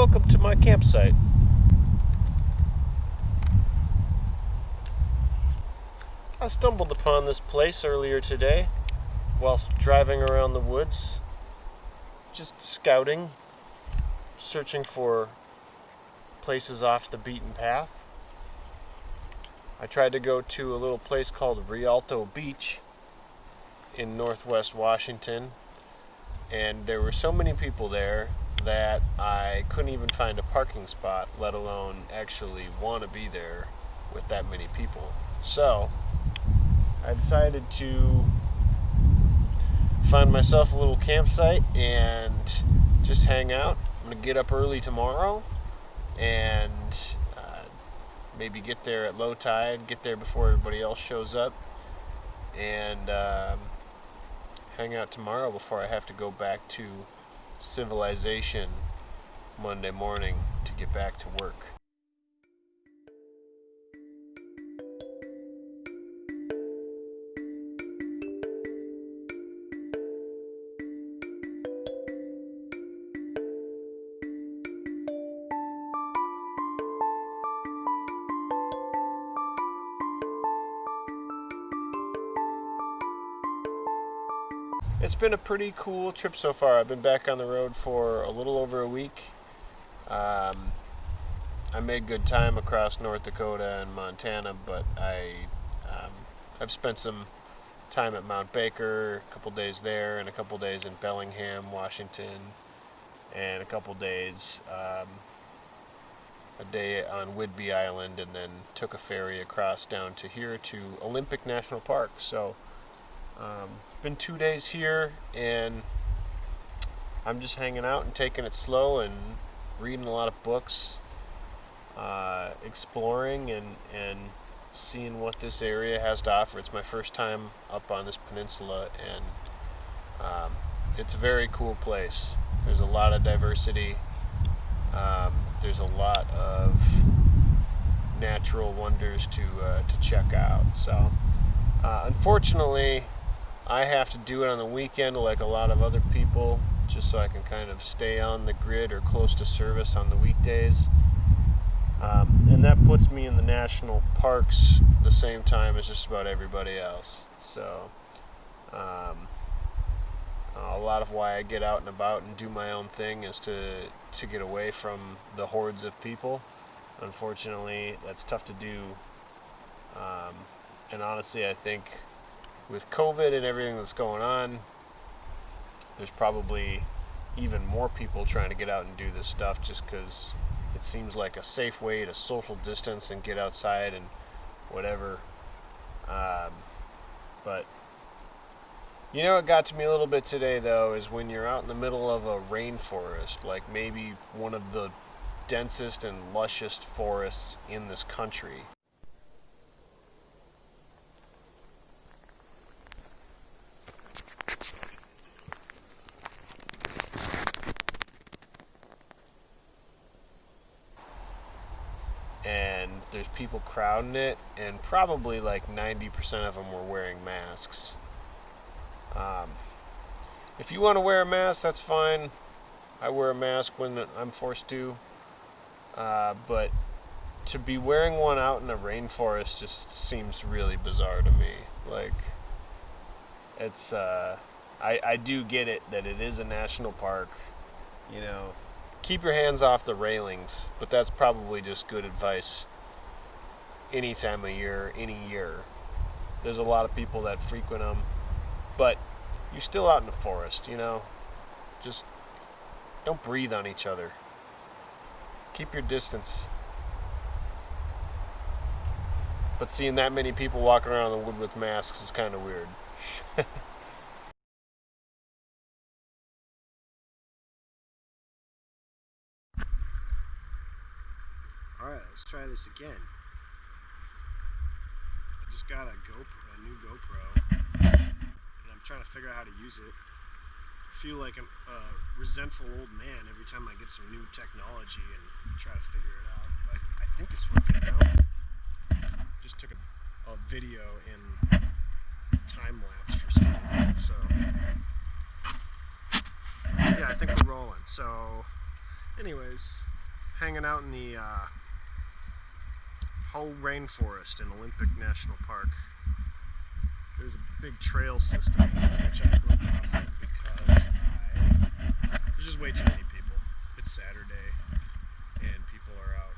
Welcome to my campsite. I stumbled upon this place earlier today whilst driving around the woods, just scouting, searching for places off the beaten path. I tried to go to a little place called Rialto Beach in northwest Washington, and there were so many people there that I couldn't even find a parking spot, let alone actually want to be there with that many people. So I decided to find myself a little campsite and just hang out. I'm going to get up early tomorrow and maybe get there at low tide, get there before everybody else shows up, and hang out tomorrow before I have to go back to civilization Monday morning to get back to work. It's been a pretty cool trip so far. I've been back on the road for a little over a week. I made good time across North Dakota and Montana, but I've spent some time at Mount Baker, a couple days there, and a couple days in Bellingham, Washington, and a couple days, a day on Whidbey Island, and then took a ferry across down to here to Olympic National Park. So been 2 days here, and I'm just hanging out and taking it slow and reading a lot of books, exploring and seeing what this area has to offer. It's my first time up on this peninsula, and it's a very cool place. There's a lot of diversity. There's a lot of natural wonders to check out. So unfortunately, I have to do it on the weekend like a lot of other people, just so I can kind of stay on the grid or close to service on the weekdays. And that puts me in the national parks the same time as just about everybody else. So a lot of why I get out and about and do my own thing is to get away from the hordes of people. Unfortunately, that's tough to do. And honestly, I think with COVID and everything that's going on, there's probably even more people trying to get out and do this stuff just because it seems like a safe way to social distance and get outside and whatever. But you know what got to me a little bit today, though, is when you're out in the middle of a rainforest, like maybe one of the densest and lushest forests in this country. And there's people crowding it, and probably like 90% of them were wearing masks. If you want to wear a mask, that's fine. I wear a mask when I'm forced to. But to be wearing one out in a rainforest just seems really bizarre to me. Like, it's, I do get it that it is a national park, you know. Keep your hands off the railings, but that's probably just good advice any time of year, any year. There's a lot of people that frequent them, but you're still out in the forest, you know. Just don't breathe on each other. Keep your distance. But seeing that many people walking around the wood with masks is kind of weird. Alright, let's try this again. I just got a new GoPro, and I'm trying to figure out how to use it. I feel like I'm a resentful old man every time I get some new technology and try to figure it out, but I think it's working now. Just took a video in time lapse for some reason, so yeah, I think we're rolling. So anyways, hanging out in the Hoh Rainforest in Olympic National Park. There's a big trail system which I broke off of because there's just way too many people. It's Saturday and people are out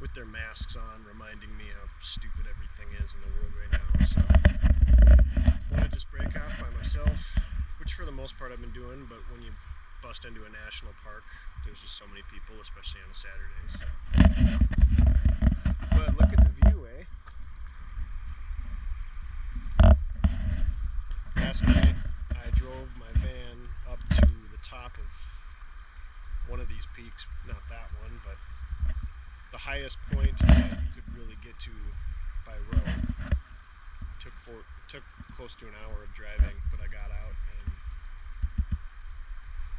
with their masks on, reminding me how stupid everything is in the world right now. So I want to just break off by myself, which for the most part I've been doing, but when you bust into a national park, there's just so many people, especially on a Saturday. So. But look at the view, eh? Last night I drove my van up to the top of one of these peaks, not that one, but the highest point that you could really get to by road. Took close to an hour of driving, but I got out and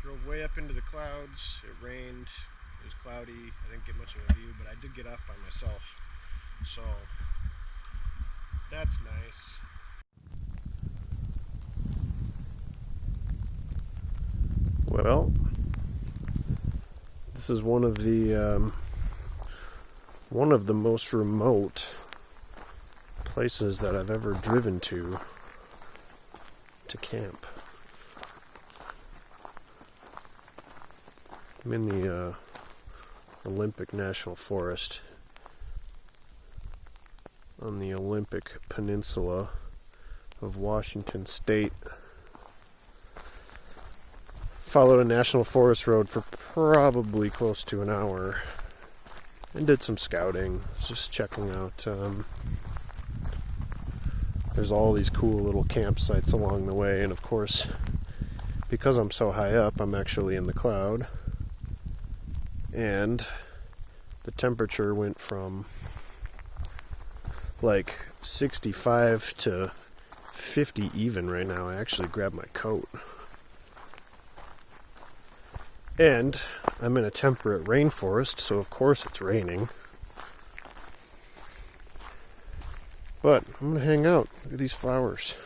drove way up into the clouds. It rained, it was cloudy, I didn't get much of a view, but I did get off by myself, so that's nice. Well, this is one of the most remote places that I've ever driven to camp. I'm in the Olympic National Forest on the Olympic Peninsula of Washington State. Followed a national forest road for probably close to an hour and did some scouting, just checking out. There's all these cool little campsites along the way, and of course, because I'm so high up, I'm actually in the cloud, and the temperature went from like 65 to 50 even right now. I actually grabbed my coat. And I'm in a temperate rainforest, so of course it's raining. But I'm going to hang out. Look at these flowers.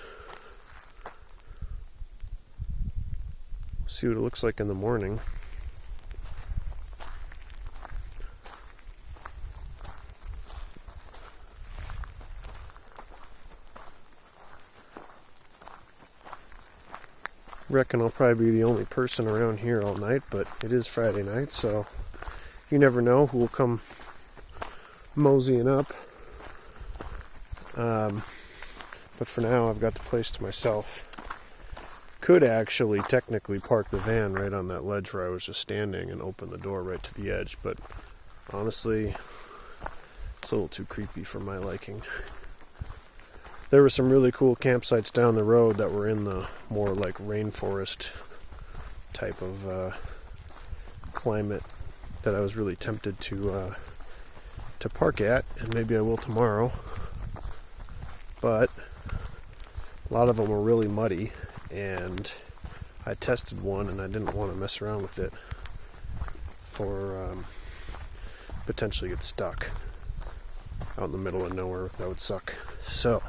See what it looks like in the morning. Reckon I'll probably be the only person around here all night, but it is Friday night, so you never know who will come moseying up. But for now, I've got the place to myself. Could actually technically park the van right on that ledge where I was just standing and open the door right to the edge, but honestly, it's a little too creepy for my liking. There were some really cool campsites down the road that were in the more like rainforest type of climate that I was really tempted to park at, and maybe I will tomorrow. But a lot of them were really muddy, and I tested one and I didn't want to mess around with it for potentially get stuck out in the middle of nowhere. That would suck. So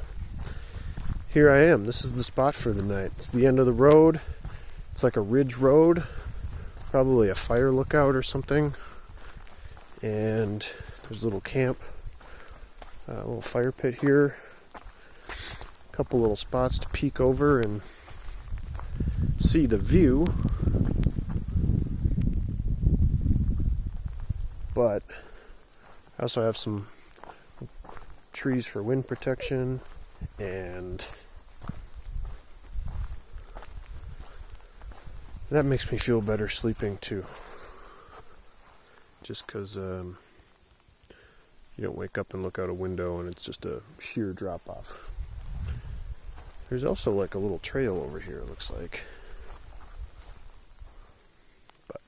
here I am. This is the spot for the night. It's the end of the road. It's like a ridge road, probably a fire lookout or something. And there's a little camp, a little fire pit here, a couple little spots to peek over and see the view. But I also have some trees for wind protection, and that makes me feel better sleeping too. Just because you don't wake up and look out a window and it's just a sheer drop off. There's also like a little trail over here, it looks like. But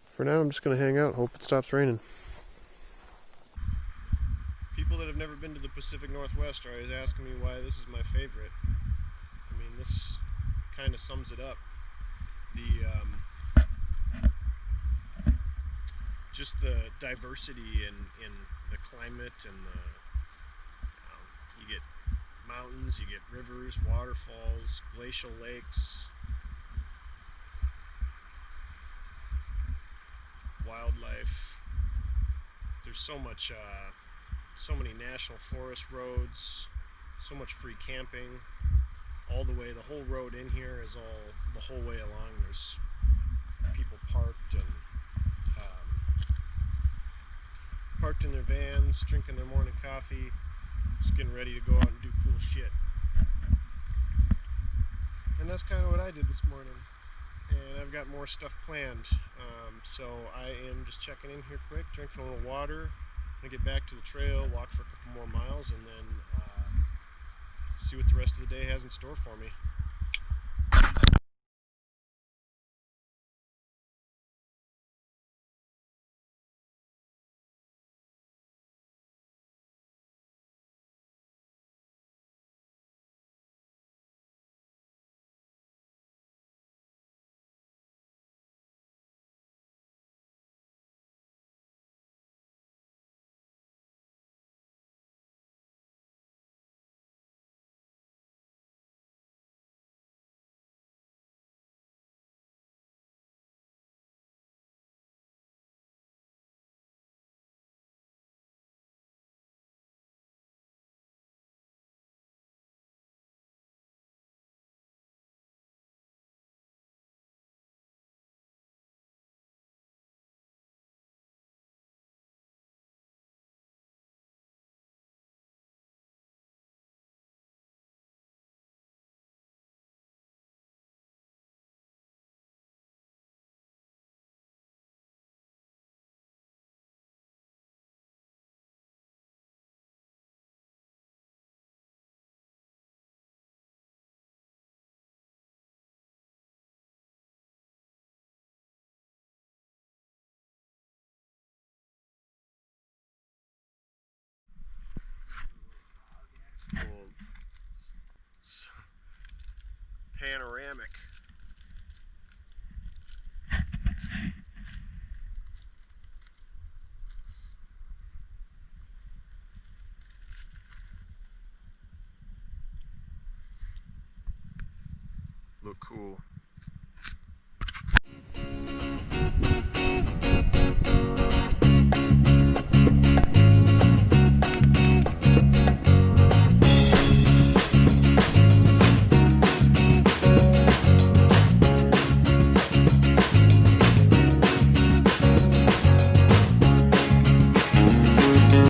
for now, I'm just going to hang out, hope it stops raining. People that have never been to the Pacific Northwest are always asking me why this is my favorite. I mean, this kind of sums it up. Just the diversity in the climate, and you get mountains, you get rivers, waterfalls, glacial lakes, wildlife. There's so much, so many national forest roads, so much free camping. All the way, the whole road in here is all, the whole way along, there's people parked and parked in their vans, drinking their morning coffee, just getting ready to go out and do cool shit. And that's kind of what I did this morning. And I've got more stuff planned. So I am just checking in here quick, drinking a little water. I'm gonna get back to the trail, walk for a couple more miles, and then see what the rest of the day has in store for me. Cool. Panoramic. Look cool.